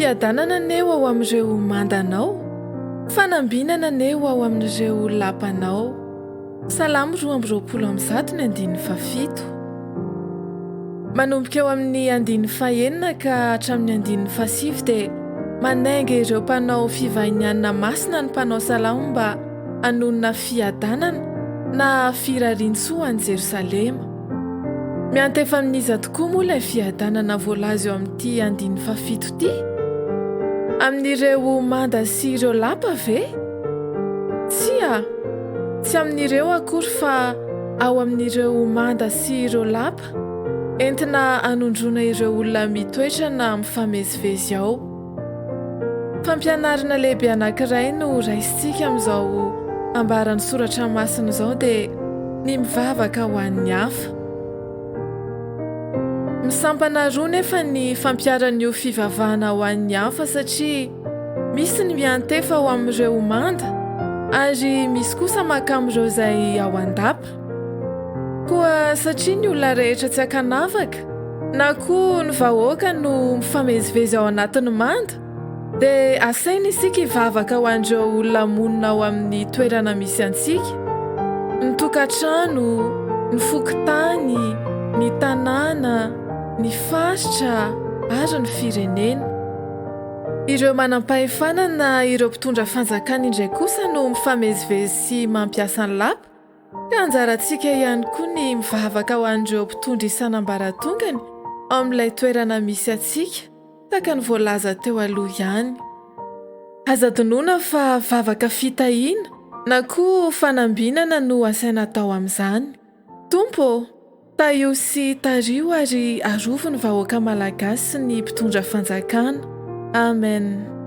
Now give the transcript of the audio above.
fiadanana neo ao amin'ireo mandanao, fanambinana neo ao amin'ireo lapanao. Salamo 2:27 manomboka eo amin'ny 9 ka hatramin'ny 7 dia manainga ireo mpanao fivahinianana masina ny mpanao salamo mba hanonona fiadanana na firarian-tsoa any Jerosalema. Miantefa amin'iza tokoa moa ilay fiadanana voalaza eo amin'ity 7 ity? Amin'ireo manda sy ireo lapa ve? Tsy amin'ireo akory fa ao amin'ireo manda sy ireo lapa, entina anondrona ireo olona mitoetra na mifamezivezy ao. Fampianarana lehibe anankiray no raisintsika amin'izao ambaran'ny soratra masina izao dia ny mivavaka ho an'ny hafa. Misampana roa nefa ny fampiaran'io fivavahana ho an'ny hafa satria misy ny miantefa ao amin'ireo manda ary misy kosa maka amin'ireo izay ao an-dapa. Koa satria ny olona rehetra tsy ankanavaka na koa ny vahoaka no mifamezivezy ao anatin'ny manda dia asaina isika hivavaka ho an'ireo olona monina ao amin'ny toerana misy antsika, ny tokantrano, ny fokontany, ny tanàna, ny faritra ary ny firenena. Ireo manam-pahefana na ireo mpitondra fanjakana indray kosa no mifamezivezy sy mampiasa ny lapa, ka anjarantsika ihany koa ny mivavaka ho an'ireo mpitondra isanambaratongany ao amin'ilay toerana misy antsika taka ny voalaza teo aloha ihany. Aza-donoina fa vavaka fitahiana na koa fanambinana no asaina tao amin'izany. Tompo, taio sy tario ary arovo ny vahoaka malagasy sy ny mpitondra fanjakana. Amen.